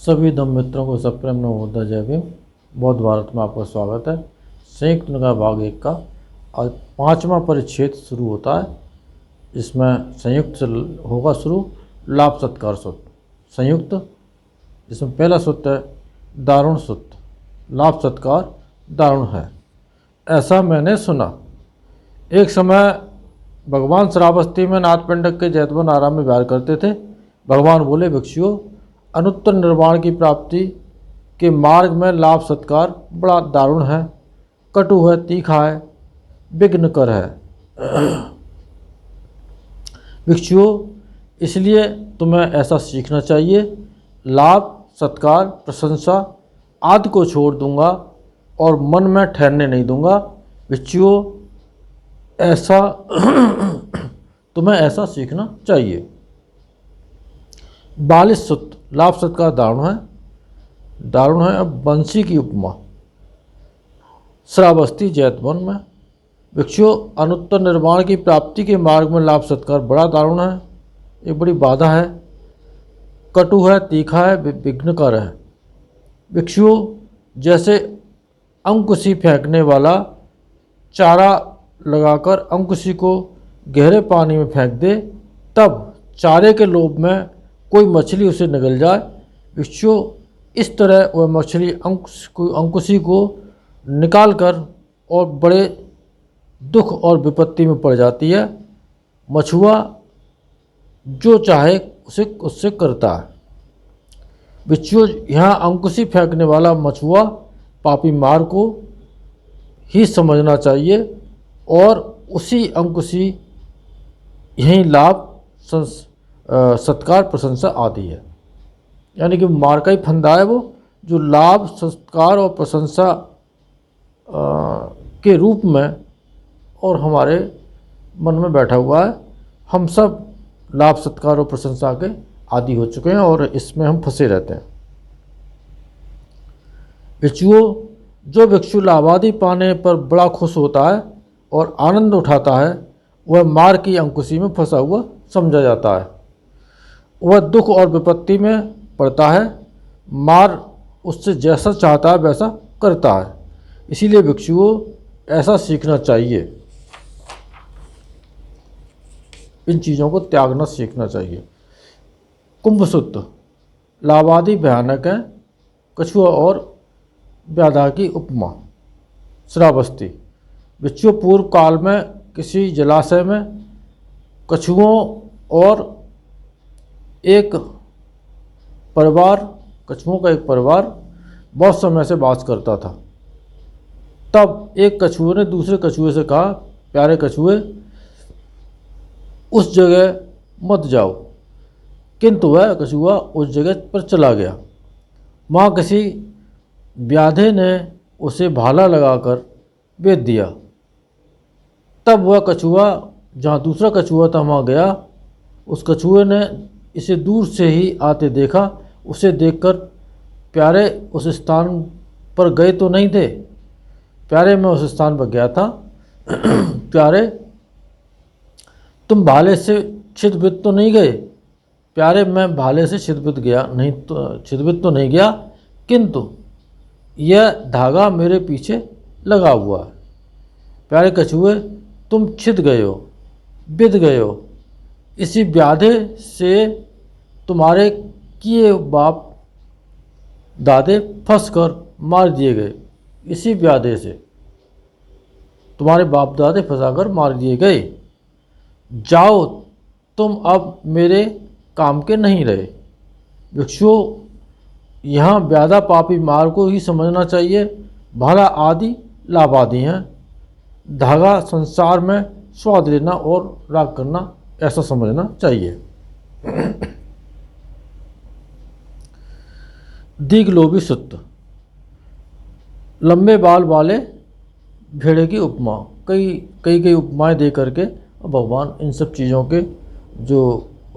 सभी धम्म मित्रों को सप्रेम नमोदय जय भीम। बौद्ध भारत में आपका स्वागत है। संयुक्त निकाय भाग 1 का आज 5वां परिच्छेद शुरू होता है। इसमें संयुक्त से होगा शुरू लाभ सत्कार सूत्र। संयुक्त इसमें पहला सूत्र है दारुण सूत्र। लाभ सत्कार दारुण है। ऐसा मैंने सुना, एक समय भगवान श्रावस्ती में नाथपिंडक के जैतवन आराम में विहार करते थे। भगवान बोले, भिक्षुओं, अनुत्तर निर्वाण की प्राप्ति के मार्ग में लाभ सत्कार बड़ा दारुण है, कटु है, तीखा है, विघ्नकर है। भिक्षुओं, इसलिए तुम्हें ऐसा सीखना चाहिए। लाभ सत्कार प्रशंसा आदि को छोड़ दूंगा और मन में ठहरने नहीं दूंगा। भिक्षुओं, ऐसा तुम्हें ऐसा सीखना चाहिए। 42 सूत्र लाभ सत्कार दारुण है। अब बंसी की उपमा। श्रावस्ती जैतवन में भिक्षुओं, अनुत्तर निर्वाण की प्राप्ति के मार्ग में लाभ सत्कार बड़ा दारुण है, एक बड़ी बाधा है, कटु है, तीखा है, विघ्नकर है। भिक्षुओं, जैसे अंकुशी फेंकने वाला चारा लगाकर अंकुशी को गहरे पानी में फेंक दे, तब चारे के लोभ में कोई मछली उसे निगल जाए। भिक्षुओं, इस तरह वह मछली अंकुशी को निकाल कर और बड़े दुख और विपत्ति में पड़ जाती है। मछुआ जो चाहे उसे उससे करता है। भिक्षुओं, यहाँ अंकुशी फेंकने वाला मछुआ पापी मार को ही समझना चाहिए और उसी अंकुशी यही लाभ सत्कार प्रशंसा आदि है। यानी कि मार का ही फंदा है वो, जो लाभ सत्कार और प्रशंसा के रूप में और हमारे मन में बैठा हुआ है। हम सब लाभ सत्कार और प्रशंसा के आदि हो चुके हैं और इसमें हम फंसे रहते हैं। भिक्षुओं, जो भिक्षु लाभादि पाने पर बड़ा खुश होता है और आनंद उठाता है, वह मार की अंकुशी में फंसा हुआ समझा जाता है। वह दुख और विपत्ति में पड़ता है। मार उससे जैसा चाहता है वैसा करता है। इसीलिए भिक्षुओं, ऐसा सीखना चाहिए। इन चीज़ों को त्यागना सीखना चाहिए। कुंभ सूत्र लाभादि भयानक है। कछुआ और व्याधा की उपमा। श्रावस्ती भिक्षुओं, पूर्व काल में किसी जलाशय में कछुओं और कछुओं का एक परिवार बहुत समय से वास करता था। तब एक कछुए ने दूसरे कछुए से कहा, प्यारे कछुए, उस जगह मत जाओ। किंतु वह कछुआ उस जगह पर चला गया। वहाँ किसी व्याधे ने उसे भाला लगाकर बेच दिया। तब वह कछुआ जहाँ दूसरा कछुआ था वहाँ गया। उस कछुए ने इसे दूर से ही आते देखा। उसे देखकर, प्यारे, उस स्थान पर गए तो नहीं थे? प्यारे, मैं उस स्थान पर गया था। प्यारे, तुम भाले से छिदबिद तो नहीं गए? प्यारे, मैं भाले से छिदबिद तो नहीं गया, किंतु यह धागा मेरे पीछे लगा हुआ है। प्यारे कछुए, तुम छिद गए हो, बिध गए हो। इसी व्याधे से तुम्हारे किए बाप दादे फंसकर मार दिए गए। इसी व्याधे से तुम्हारे बाप दादे फंसाकर मार दिए गए। जाओ, तुम अब मेरे काम के नहीं रहे। भिक्षुओं, यहाँ व्याधा पापी मार को ही समझना चाहिए। भाला आदि लाभ आदि हैं। धागा संसार में स्वाद लेना और राग करना, ऐसा समझना चाहिए। दीघलोभी सूत्र लंबे बाल वाले भेड़े की उपमा। कई उपमाएं दे करके भगवान इन सब चीज़ों के जो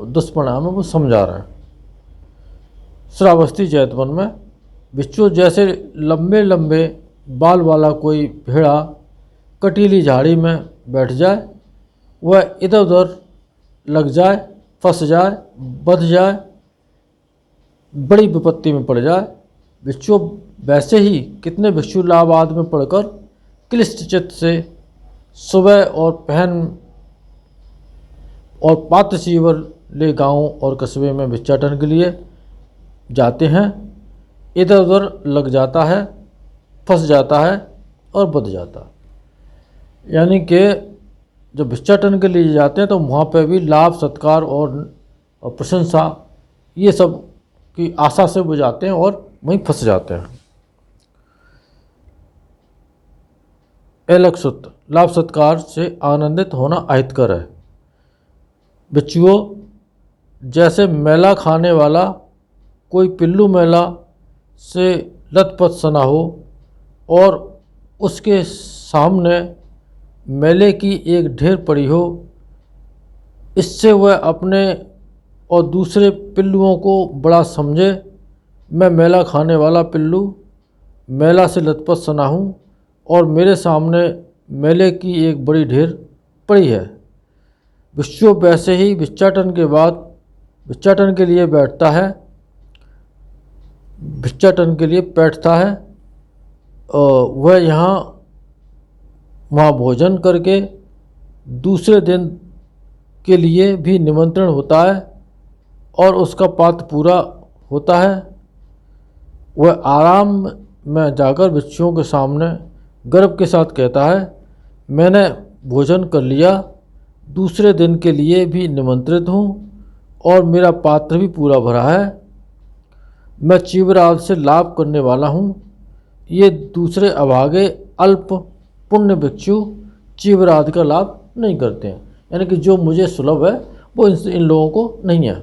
दुष्परिणाम है वो समझा रहा है। श्रावस्ती जैतवन में भिक्षु, जैसे लंबे लंबे बाल वाला कोई भेड़ा कटीली झाड़ी में बैठ जाए, वह इधर उधर लग जाए, फंस जाए, बंध जाए, बड़ी विपत्ति में पड़ जाए। भिक्षु वैसे ही कितने भिक्षु इलाहाबाद में पढ़कर क्लिष्ट चित्त से सुबह और पहन और पात्र चीवर ले गांव और कस्बे में भिक्षाटन के लिए जाते हैं, इधर उधर लग जाता है, फंस जाता है और बच जाता है। यानी कि जब भिक्षाटन के लिए जाते हैं तो वहाँ पे भी लाभ सत्कार और प्रशंसा ये सब की आशा से वो जाते हैं और वहीं फंस जाते हैं। एलक्षुत लाभ सत्कार से आनंदित होना अहितकर है। भिक्षुओं, जैसे मेला खाने वाला कोई पिल्लू मेला से लथपथ सना हो और उसके सामने मेले की एक ढेर पड़ी हो, इससे वह अपने और दूसरे पिल्लुओं को बड़ा समझे। मैं मेला खाने वाला पिल्लू मेला से लथपथ सना हूँ और मेरे सामने मेले की एक बड़ी ढेर पड़ी है। भिक्षु वैसे ही भिक्षाटन के बाद भिक्षाटन के लिए बैठता है, भिक्षाटन के लिए बैठता है और वह वहाँ भोजन करके दूसरे दिन के लिए भी निमंत्रण होता है और उसका पात्र पूरा होता है। वह आराम में जाकर भिक्षुओं के सामने गर्व के साथ कहता है, मैंने भोजन कर लिया, दूसरे दिन के लिए भी निमंत्रित हूँ और मेरा पात्र भी पूरा भरा है। मैं चीवराद से लाभ करने वाला हूँ। ये दूसरे अभागे अल्प पुण्य भिक्षु चीवराद का लाभ नहीं करते हैं, यानी कि जो मुझे सुलभ है वो इन लोगों को नहीं है।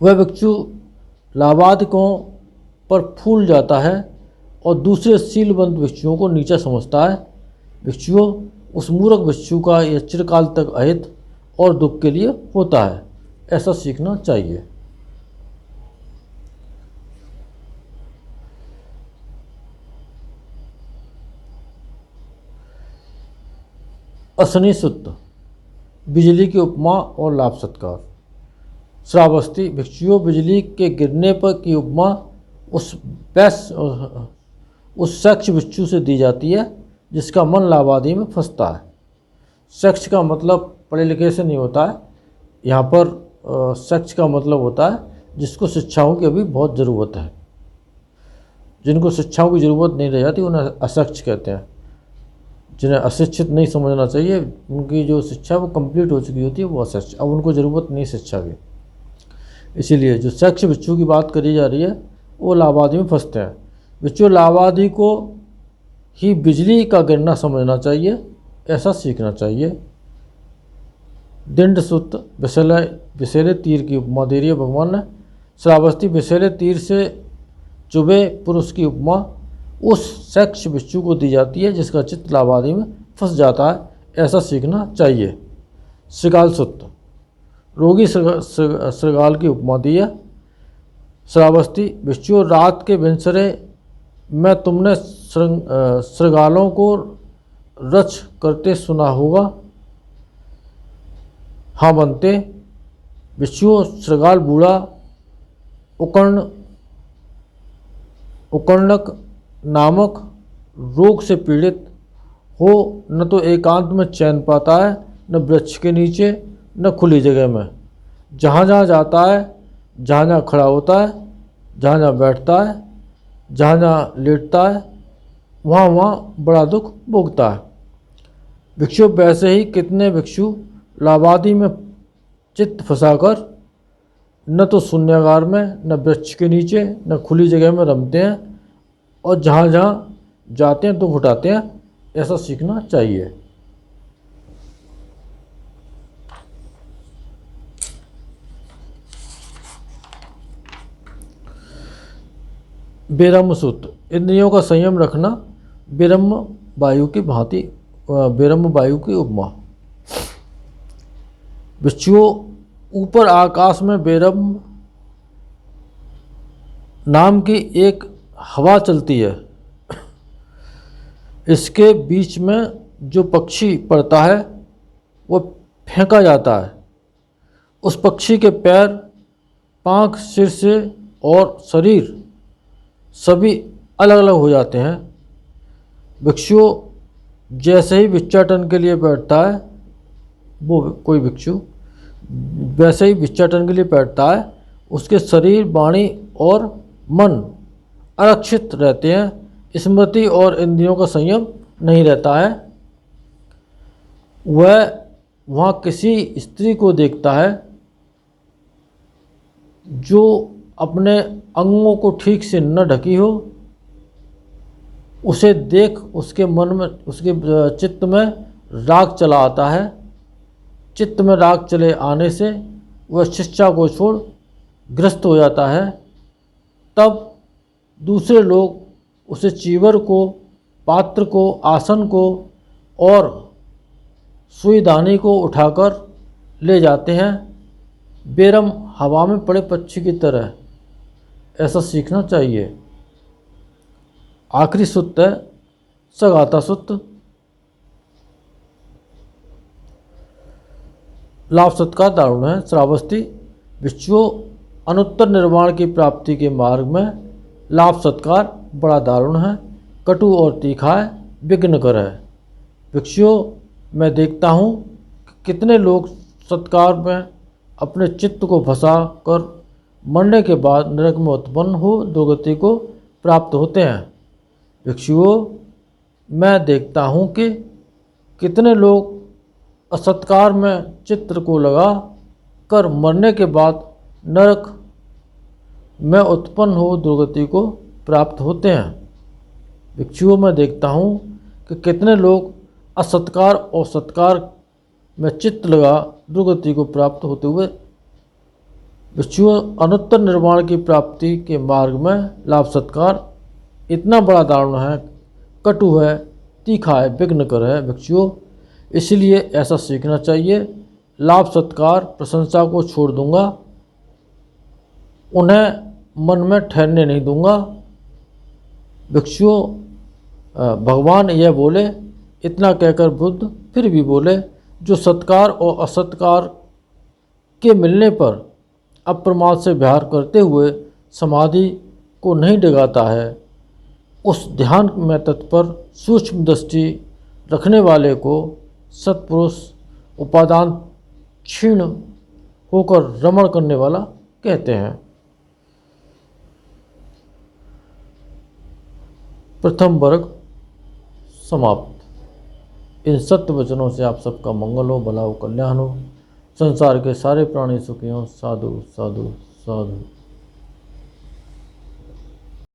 वह भिक्षु लाभादिकों पर फूल जाता है और दूसरे सीलबंद भिक्षुओं को नीचा समझता है। भिक्षुओं, उस मूर्ख भिक्षु का यह चिरकाल तक अहित और दुख के लिए होता है, ऐसा सीखना चाहिए। असनी सूत्र, बिजली की उपमा और लाभ सत्कार। श्रावस्ती, भिक्षुओं, बिजली के गिरने पर की उपमा उस शख्स भिक्षु से दी जाती है जिसका मन लाभ आदि में फंसता है। शख्स का मतलब पढ़े लिखे से नहीं होता है, यहाँ पर शख्स का मतलब होता है जिसको शिक्षाओं की अभी बहुत ज़रूरत है। जिनको शिक्षाओं की ज़रूरत नहीं रह जाती उन्हें अशिक्षित कहते हैं। जिन्हें अशिक्षित नहीं समझना चाहिए, उनकी जो शिक्षा वो कंप्लीट हो चुकी होती है वो अशिक्षित, अब उनको ज़रूरत नहीं शिक्षा की। इसीलिए जो शख्स भिक्षु की बात करी जा रही है वो लाभादि में फंसते हैं। भिक्षु लाभादि को ही बिजली का गिरना समझना चाहिए, ऐसा सीखना चाहिए। दिंड सूत्र, विषैले तीर की उपमा दे रही है भगवान ने। श्रावस्ती, विषैले तीर से चुभे पुरुष की उपमा उस शख्स भिक्षु को दी जाती है जिसका चित्त लाभादि में फंस जाता है, ऐसा सीखना चाहिए। श्रृगाल सूत्र, रोगी श्रृगाल की उपमा दी है। श्रावस्ती, भिक्षु, रात के भिनसरे में तुमने श्रृगालों को रच करते सुना होगा। हाँ बनते। भिक्षु, श्रृगाल बूढ़ा उकर्णक नामक रोग से पीड़ित हो, न तो एकांत में चैन पाता है, न वृक्ष के नीचे, न खुली जगह में। जहाँ जहाँ जाता है, जहाँ जहाँ खड़ा होता है, जहाँ जहाँ बैठता है, जहाँ जहाँ लेटता है, वहाँ वहाँ बड़ा दुख भोगता है। भिक्षु, वैसे ही कितने भिक्षु लाभादि में चित्त फंसाकर न तो शून्यागार में, न वृक्ष के नीचे, न खुली जगह में रमते हैं और जहाँ जहाँ जाते हैं दुख उठाते हैं, ऐसा सीखना चाहिए। बेरम सूत्र, इंद्रियों का संयम रखना बेरम वायु की भांति, बेरम वायु की उपमा। भिक्षुओं, ऊपर आकाश में बेरम नाम की एक हवा चलती है। इसके बीच में जो पक्षी पड़ता है वो फेंका जाता है। उस पक्षी के पैर पाँख, सिर से और शरीर सभी अलग अलग हो जाते हैं। भिक्षु जैसे ही भिक्षाटन के लिए बैठता है, वो कोई भिक्षु वैसे ही भिक्षाटन के लिए बैठता है, उसके शरीर, वाणी और मन आरक्षित रहते हैं। स्मृति और इंद्रियों का संयम नहीं रहता है। वह वहाँ किसी स्त्री को देखता है जो अपने अंगों को ठीक से न ढकी हो। उसे देख उसके मन में, उसके चित्त में राग चला आता है। चित्त में राग चले आने से वह शिक्षा को छोड़ ग्रस्त हो जाता है। तब दूसरे लोग उसे चीवर को, पात्र को, आसन को और सुईदानी को उठाकर ले जाते हैं, बेरम हवा में पड़े पक्षी की तरह। ऐसा सीखना चाहिए। आखिरी सूत्र है सगाता सूत्र। लाभ सत्कार दारुण है। श्रावस्ती, भिक्षुओं अनुत्तर निर्वाण की प्राप्ति के मार्ग में लाभ सत्कार बड़ा दारुण है, कटु और तीखा है, विघ्नकर है। भिक्षुओं, मैं देखता हूँ कि कितने लोग सत्कार में अपने चित्त को फंसा कर मरने के बाद नरक में उत्पन्न हो दुर्गति को प्राप्त होते हैं। भिक्षुओं, मैं देखता हूँ कि कितने लोग असत्कार में चित्त को लगा कर मरने के बाद नरक में उत्पन्न हो दुर्गति को प्राप्त होते हैं। भिक्षुओं, मैं देखता हूँ कि कितने लोग असत्कार और सत्कार में चित्त लगा दुर्गति को प्राप्त होते हुए। भिक्षुओं, अनुत्तर निर्वाण की प्राप्ति के मार्ग में लाभ सत्कार इतना बड़ा दारुण है, कटु है, तीखा है, विघ्नकर है। भिक्षुओं, इसलिए ऐसा सीखना चाहिए। लाभ सत्कार प्रशंसा को छोड़ दूंगा, उन्हें मन में ठहरने नहीं दूंगा। भिक्षुओं, भगवान यह बोले। इतना कहकर बुद्ध फिर भी बोले, जो सत्कार और असत्कार के मिलने पर अप्रमाद से व्यवहार करते हुए समाधि को नहीं डिगाता है, उस ध्यान में तत्पर सूक्ष्म दृष्टि रखने वाले को सत्पुरुष, उपादान क्षीण होकर रमण करने वाला कहते हैं। प्रथम वर्ग समाप्त। इन सत्य वचनों से आप सबका मंगल हो, भला हो, कल्याण हो, संसार के सारे प्राणी सुखी हों। साधु साधु साधु।